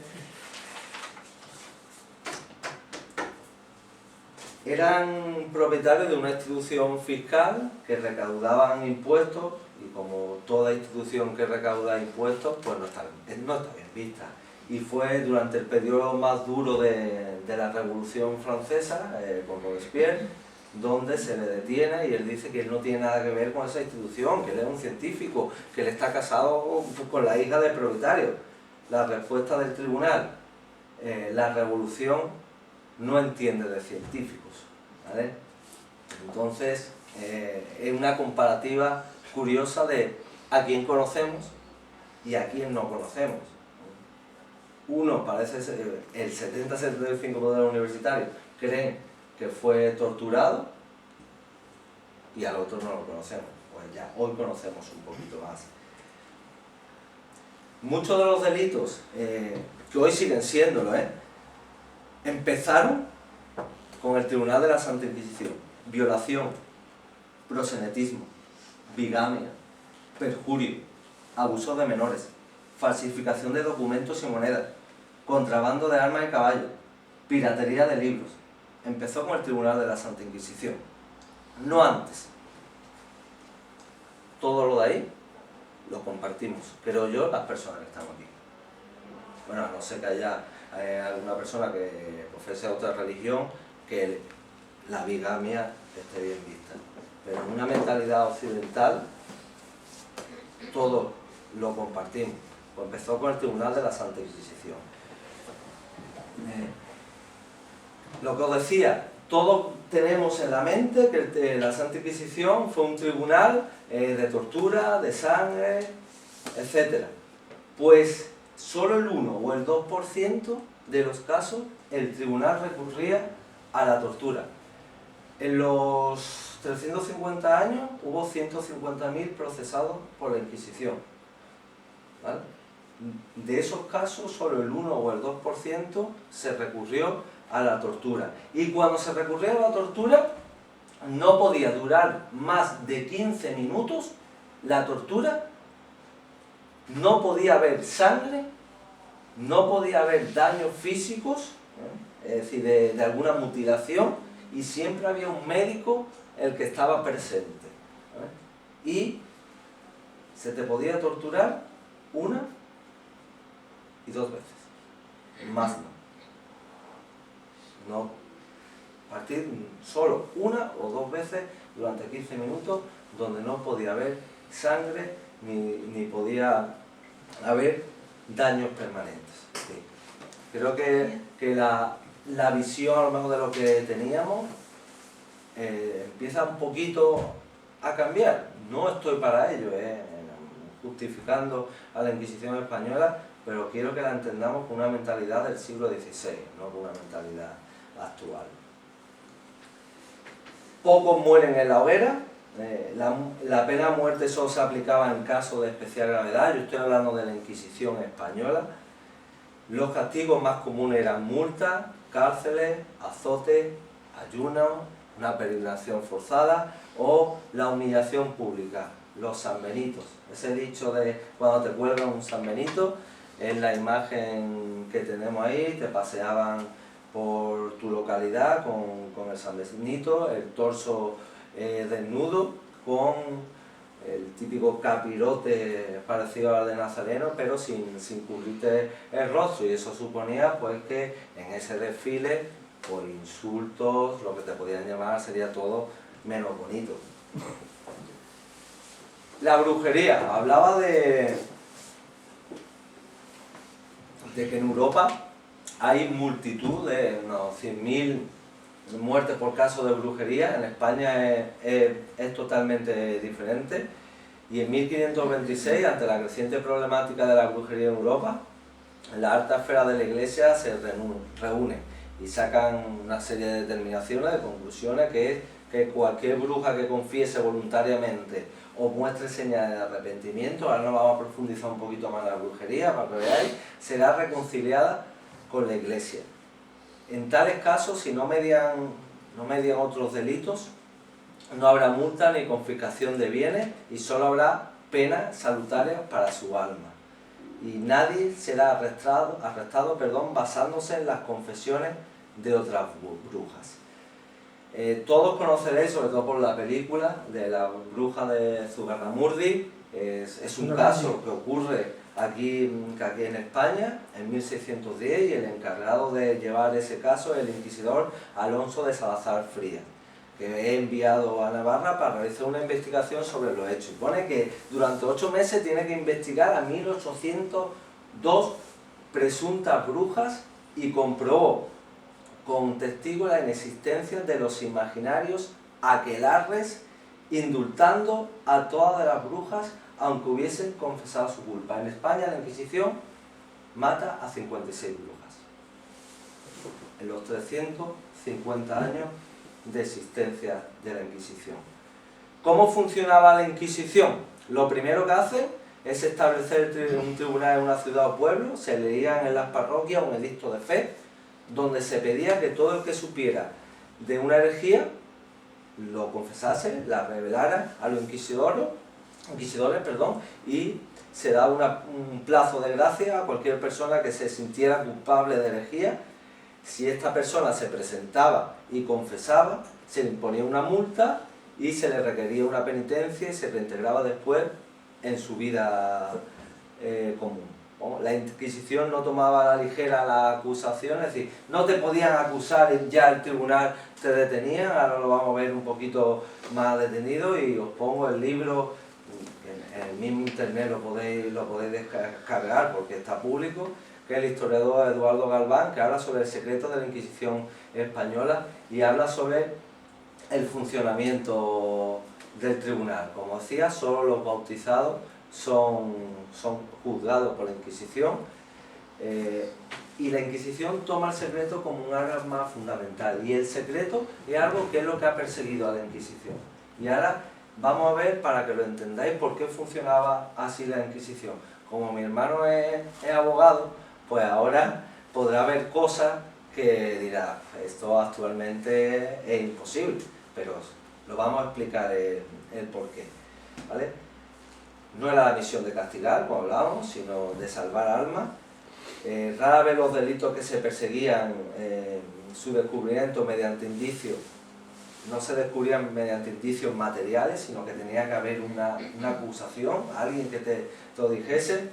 Eran propietarios de una institución fiscal que recaudaban impuestos, y como toda institución que recauda impuestos, pues no está bien vista. Y fue durante el periodo más duro de la Revolución Francesa, con Robespierre, donde se le detiene, y él dice que él no tiene nada que ver con esa institución, que él es un científico, que él está casado con la hija del propietario. La respuesta del tribunal: la revolución no entiende de científicos, ¿vale? Entonces es una comparativa curiosa de a quién conocemos y a quién no conocemos. Uno parece ser, el 70-75% de los universitarios creen que fue torturado, y al otro no lo conocemos. Pues ya hoy conocemos un poquito más. Muchos de los delitos que hoy siguen siéndolo, empezaron con el Tribunal de la Santa Inquisición: violación, proxenetismo, bigamia, perjurio, abuso de menores, falsificación de documentos y monedas, contrabando de armas y caballos, piratería de libros. Empezó con el Tribunal de la Santa Inquisición, no antes. Todo lo de ahí lo compartimos, creo yo, las personas que estamos aquí. Bueno, a no ser que haya alguna persona que profese otra religión, que la bigamia esté bien vista. Pero en una mentalidad occidental, todo lo compartimos. Pues empezó con el Tribunal de la Santa Inquisición. Lo que os decía, todos tenemos en la mente que la Santa Inquisición fue un tribunal de tortura, de sangre, etc. Pues solo el 1 o el 2% de los casos el tribunal recurría a la tortura. En los 350 años hubo 150.000 procesados por la Inquisición, ¿vale? De esos casos solo el 1 o el 2% se recurrió a la tortura. Y cuando se recurrió a la tortura, no podía durar más de 15 minutos la tortura, no podía haber sangre, no podía haber daños físicos, es decir, de alguna mutilación, y siempre había un médico el que estaba presente, y se te podía torturar 1 y 2 veces, más no. Partir solo 1 o 2 veces durante 15 minutos donde no podía haber sangre ni podía haber daños permanentes. Sí. Creo que la visión a lo mejor de lo que teníamos empieza un poquito a cambiar. No estoy para ello, justificando a la Inquisición española, pero quiero que la entendamos con una mentalidad del siglo XVI, no con una mentalidad actual. Pocos mueren en la hoguera. La pena de muerte solo se aplicaba en casos de especial gravedad. Yo estoy hablando de la Inquisición española. Los castigos más comunes eran multas, cárceles, azotes, ayunos, una peregrinación forzada o la humillación pública, los sanbenitos. Ese dicho de cuando te cuelgan un sanbenito es la imagen que tenemos ahí. Te paseaban por tu localidad con el sanbenito, el torso desnudo, con el típico capirote parecido al de Nazareno, pero sin cubrirte el rostro, y eso suponía pues que en ese desfile, por insultos, lo que te podían llamar sería todo menos bonito. La brujería, hablaba de que en Europa hay multitud, de unos 100.000 muertes por caso de brujería. En España es totalmente diferente. Y en 1526, ante la creciente problemática de la brujería en Europa, la alta esfera de la Iglesia se reúne y sacan una serie de determinaciones, de conclusiones, que es que cualquier bruja que confiese voluntariamente o muestre señales de arrepentimiento, ahora nos vamos a profundizar un poquito más en la brujería para que veáis, será reconciliada con la Iglesia. En tales casos, si no median otros delitos, no habrá multa ni confiscación de bienes y solo habrá penas salutarias para su alma. Y nadie será arrestado, basándose en las confesiones de otras brujas. Todos conoceréis, sobre todo por la película, de la bruja de Zugarramurdi. Es un caso que ocurre aquí en España, en 1610, y el encargado de llevar ese caso es el inquisidor Alonso de Salazar Frías, que he enviado a Navarra para realizar una investigación sobre los hechos. Y pone que durante 8 meses tiene que investigar a 1802 presuntas brujas y comprobó con testigos la inexistencia de los imaginarios aquelarres, indultando a todas las brujas aunque hubiesen confesado su culpa. En España la Inquisición mata a 56 brujas en los 350 años de existencia de la Inquisición. ¿Cómo funcionaba la Inquisición? Lo primero que hacen es establecer un tribunal en una ciudad o pueblo. Se leían en las parroquias un edicto de fe donde se pedía que todo el que supiera de una herejía lo confesase, la revelara a los inquisidores, y se daba un plazo de gracia a cualquier persona que se sintiera culpable de herejía. Si esta persona se presentaba y confesaba, se le imponía una multa y se le requería una penitencia y se reintegraba después en su vida común. La Inquisición no tomaba a la ligera la acusación, es decir, no te podían acusar y ya el tribunal te detenía. Ahora lo vamos a ver un poquito más detenido y os pongo el libro, en el mismo internet lo podéis descargar porque está público, que es el historiador Eduardo Galván, que habla sobre el secreto de la Inquisición española y habla sobre el funcionamiento del tribunal. Como decía, solo los bautizados son juzgados por la Inquisición, y la Inquisición toma el secreto como un arma fundamental, y el secreto es algo que es lo que ha perseguido a la Inquisición. Y ahora vamos a ver, para que lo entendáis, por qué funcionaba así la Inquisición. Como mi hermano es abogado, pues ahora podrá ver cosas que dirá, esto actualmente es imposible, pero lo vamos a explicar el porqué, ¿vale? No era la misión de castigar, como hablábamos, sino de salvar almas. Rara vez los delitos que se perseguían, su descubrimiento mediante indicios no se descubrían mediante indicios materiales, sino que tenía que haber una acusación, alguien que te lo dijese,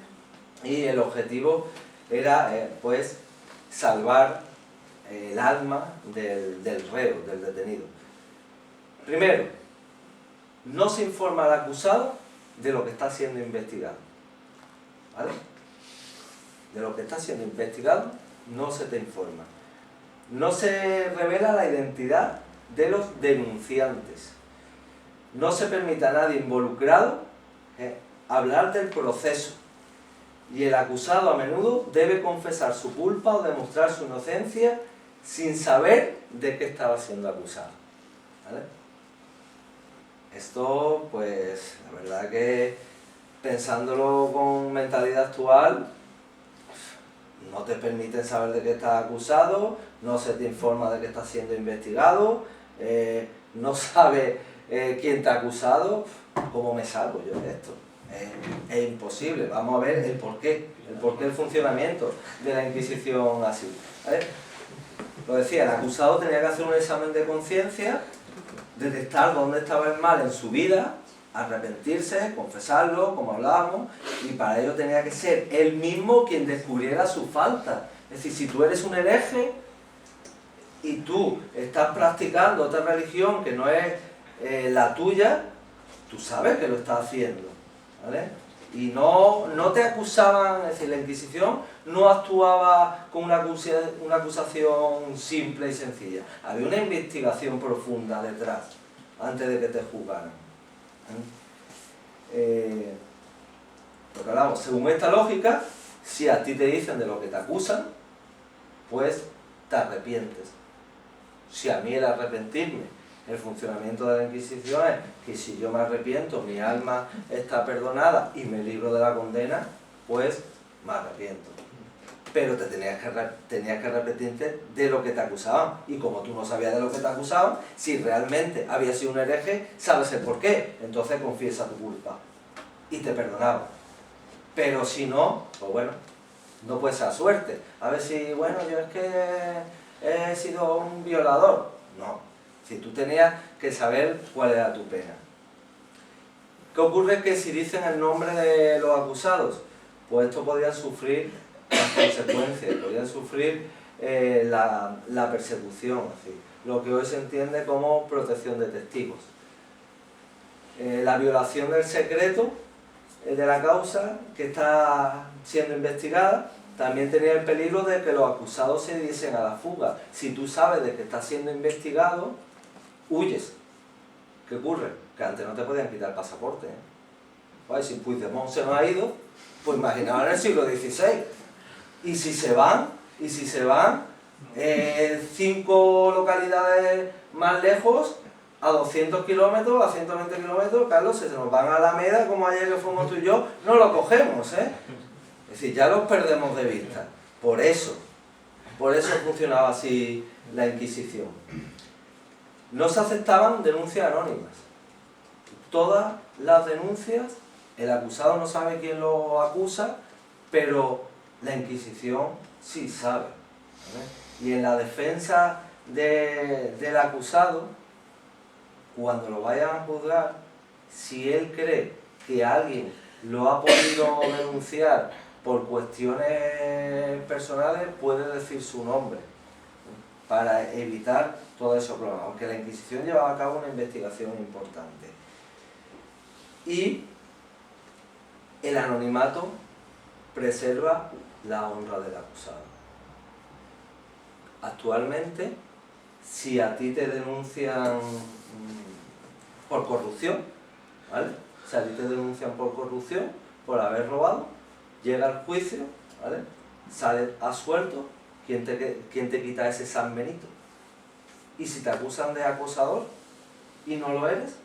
y el objetivo era pues salvar el alma del reo, del detenido. Primero, no se informa al acusado de lo que está siendo investigado, ¿vale? De lo que está siendo investigado no se te informa. No se revela la identidad de los denunciantes. No se permite a nadie involucrado hablar del proceso. Y el acusado a menudo debe confesar su culpa o demostrar su inocencia sin saber de qué estaba siendo acusado, ¿vale? Esto, pues, la verdad que pensándolo con mentalidad actual, no te permiten saber de qué estás acusado, no se te informa de que estás siendo investigado, no sabes quién te ha acusado. ¿Cómo me salgo yo de esto? Es imposible. Vamos a ver el porqué del funcionamiento de la Inquisición así, ¿vale? Lo decía, el acusado tenía que hacer un examen de conciencia, detectar dónde estaba el mal en su vida, arrepentirse, confesarlo, como hablábamos, y para ello tenía que ser él mismo quien descubriera su falta. Es decir, si tú eres un hereje y tú estás practicando otra religión que no es la tuya, tú sabes que lo estás haciendo, ¿vale? Y no te acusaban, es decir, la Inquisición no actuaba con una acusación simple y sencilla. Había una investigación profunda detrás, antes de que te juzgaran. Lo que hablamos, según esta lógica, si a ti te dicen de lo que te acusan, pues te arrepientes. Si a mí el arrepentirme, el funcionamiento de la Inquisición es que si yo me arrepiento, mi alma está perdonada y me libro de la condena, pues me arrepiento. Pero tenías que arrepentirte de lo que te acusaban. Y como tú no sabías de lo que te acusaban, si realmente habías sido un hereje, sabes el por qué. Entonces confiesa tu culpa. Y te perdonaban. Pero si no, pues bueno, no puede ser suerte. A ver si, bueno, yo es que he sido un violador. No. Si tú tenías que saber cuál era tu pena. ¿Qué ocurre? Que si dicen el nombre de los acusados, pues esto podrían sufrir las consecuencias, podrían sufrir la persecución, así, lo que hoy se entiende como protección de testigos. La violación del secreto de la causa que está siendo investigada también tenía el peligro de que los acusados se diesen a la fuga. Si tú sabes de que estás siendo investigado, huyes. ¿Qué ocurre? Que antes no te podían quitar el pasaporte, Pues si Puigdemont se nos ha ido, pues imaginaos en el siglo XVI. Y si se van 5 localidades más lejos, a 200 kilómetros, a 120 kilómetros, Carlos, se nos van a Alameda, como ayer que fuimos tú y yo, no lo cogemos, Es decir, ya los perdemos de vista. Por eso funcionaba así la Inquisición. No se aceptaban denuncias anónimas. Todas las denuncias, el acusado no sabe quién lo acusa, pero la Inquisición sí sabe, ¿vale? Y en la defensa del acusado, cuando lo vayan a juzgar, si él cree que alguien lo ha podido denunciar por cuestiones personales, puede decir su nombre, para evitar todos esos problemas, aunque la Inquisición llevaba a cabo una investigación importante. Y el anonimato preserva la honra del acusado. Actualmente, si a ti te denuncian por corrupción, ¿vale? Si a ti te denuncian por corrupción, por haber robado, llega el juicio, ¿vale? Sales absuelto, ¿quién te quita ese San Benito? Y si te acusan de acosador y no lo eres,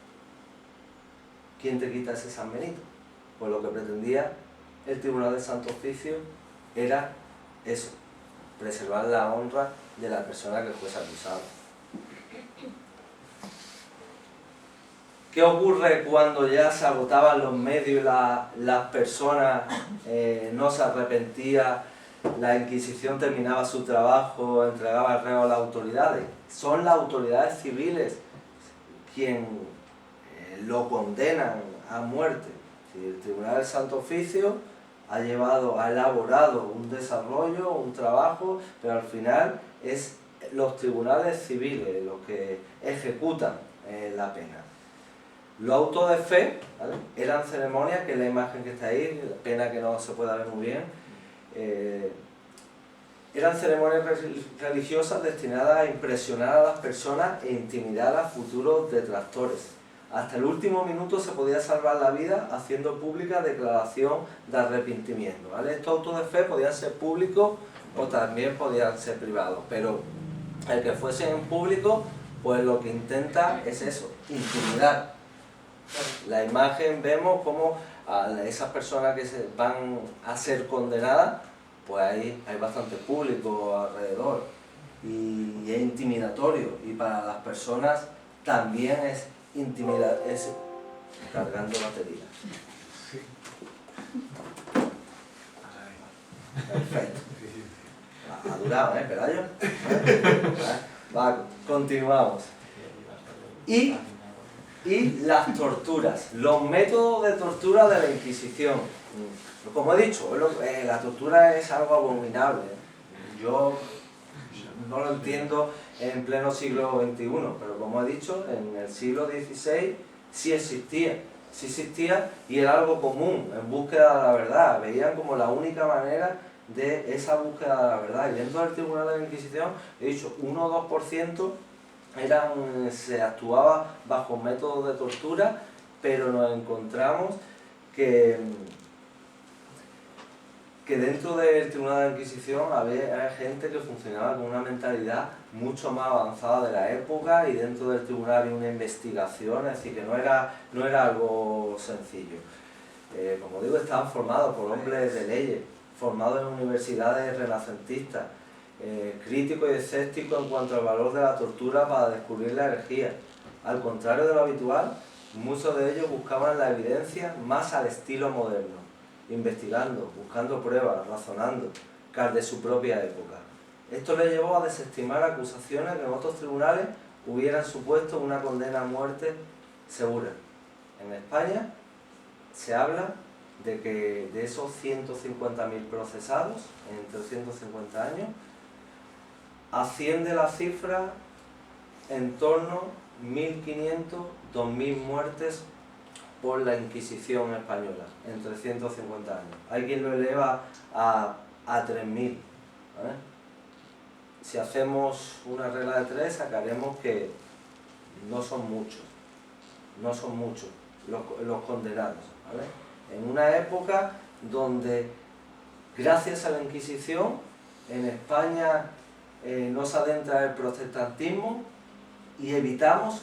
¿quién te quita ese San Benito? Pues lo que pretendía el Tribunal del Santo Oficio era eso, preservar la honra de la persona que fuese acusada. ¿Qué ocurre cuando ya se agotaban los medios y las personas no se arrepentían? La Inquisición terminaba su trabajo, entregaba el reo a las autoridades. Son las autoridades civiles, quien lo condenan a muerte. El Tribunal del Santo Oficio ha elaborado un desarrollo, un trabajo, pero al final es los tribunales civiles los que ejecutan la pena. Los autos de fe, ¿vale?, eran ceremonias, que es la imagen que está ahí, pena que no se pueda ver muy bien, eran ceremonias religiosas destinadas a impresionar a las personas e intimidar a futuros detractores. Hasta el último minuto se podía salvar la vida haciendo pública declaración de arrepentimiento, ¿vale? Estos autos de fe podían ser públicos o también podían ser privados, pero el que fuese en público, pues lo que intenta es eso, intimidar. La imagen vemos como a esas personas que van a ser condenadas, pues hay bastante público alrededor y es intimidatorio, y para las personas también es cargando batería. Perfecto. Ha durado, Pelayo. Va, continuamos. Y las torturas, los métodos de tortura de la Inquisición. Como he dicho, la tortura es algo abominable. Yo no lo entiendo en pleno siglo XXI, pero como he dicho, en el siglo XVI sí existía y era algo común, en búsqueda de la verdad. Veían como la única manera de esa búsqueda de la verdad. Y dentro del Tribunal de la Inquisición, he dicho, 1 o 2% se actuaba bajo métodos de tortura, pero nos encontramos que dentro del Tribunal de la Inquisición había gente que funcionaba con una mentalidad mucho más avanzada de la época, y dentro del tribunal había una investigación, es decir, que no era algo sencillo. Como digo, estaban formados por hombres de leyes, formados en universidades renacentistas, críticos y escépticos en cuanto al valor de la tortura para descubrir la herejía. Al contrario de lo habitual, muchos de ellos buscaban la evidencia más al estilo moderno, investigando, buscando pruebas, razonando, de su propia época. Esto le llevó a desestimar acusaciones que en otros tribunales hubieran supuesto una condena a muerte segura. En España se habla de que de esos 150.000 procesados en 350 años, asciende la cifra en torno a 1.500, 2.000 muertes por la Inquisición española en 350 años. Hay quien lo eleva a 3.000. Si hacemos una regla de 3, sacaremos que no son muchos los condenados, ¿vale? En una época donde, gracias a la Inquisición, en España no se adentra el protestantismo y evitamos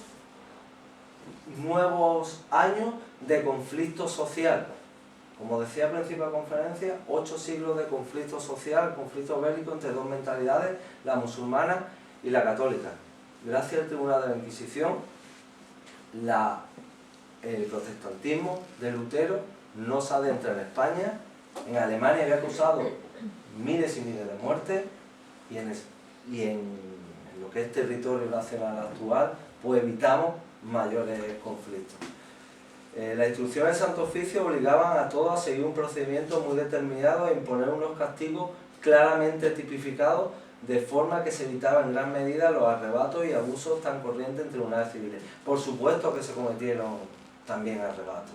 nuevos años de conflicto social. Como decía al principio de la conferencia, 8 siglos de conflicto social, conflicto bélico entre dos mentalidades, la musulmana y la católica. Gracias al Tribunal de la Inquisición, el protestantismo de Lutero no se adentra en España. En Alemania había causado miles y miles de muertes, y en lo que es territorio nacional actual, pues evitamos mayores conflictos. Las instrucciones del Santo Oficio obligaban a todos a seguir un procedimiento muy determinado e imponer unos castigos claramente tipificados, de forma que se evitaba en gran medida los arrebatos y abusos tan corrientes en tribunales civiles. Por supuesto que se cometieron también arrebatos.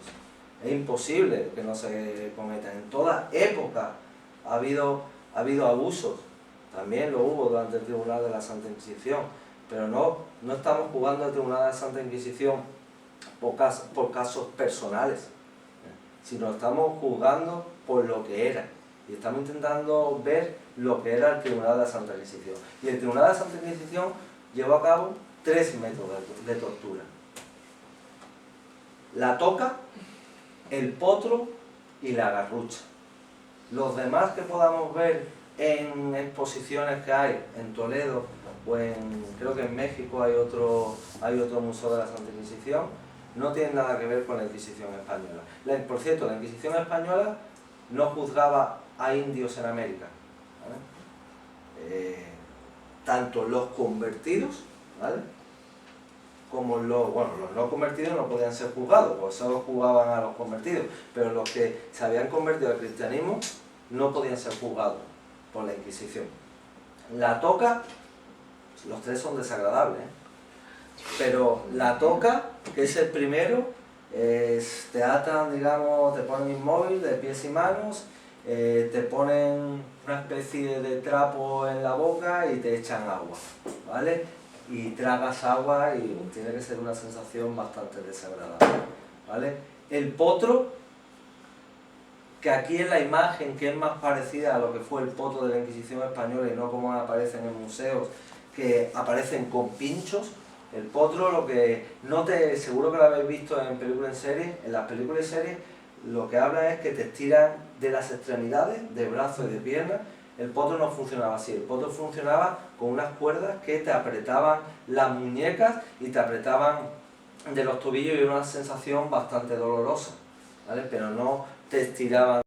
Es imposible que no se cometan. En toda época ha habido abusos. También lo hubo durante el Tribunal de la Santa Inquisición. Pero no estamos jugando al Tribunal de la Santa Inquisición por casos personales, sino estamos juzgando por lo que era. Y estamos intentando ver lo que era el Tribunal de la Santa Inquisición. Y el Tribunal de la Santa Inquisición llevó a cabo 3 métodos de tortura: la toca, el potro y la garrucha. Los demás que podamos ver en exposiciones que hay en Toledo, o creo que en México hay otro museo de la Santa Inquisición, no tienen nada que ver con la Inquisición española. Por cierto, la Inquisición española no juzgaba a indios en América, ¿vale? Tanto los convertidos, ¿vale?, como los no convertidos no podían ser juzgados, pues solo juzgaban a los convertidos, pero los que se habían convertido al cristianismo no podían ser juzgados por la Inquisición. La toca, los tres son desagradables, pero la toca, que es el primero, te atan, digamos, te ponen inmóvil de pies y manos, te ponen una especie de trapo en la boca y te echan agua, ¿vale? Y tragas agua y tiene que ser una sensación bastante desagradable, ¿vale? El potro, que aquí en la imagen, que es más parecida a lo que fue el potro de la Inquisición española y no como aparecen en museos, que aparecen con pinchos. El potro, seguro que lo habéis visto en películas y series, en las películas y series lo que habla es que te estiran de las extremidades, de brazos y de piernas. El potro no funcionaba así, el potro funcionaba con unas cuerdas que te apretaban las muñecas y te apretaban de los tobillos y era una sensación bastante dolorosa, ¿vale? Pero no te estiraban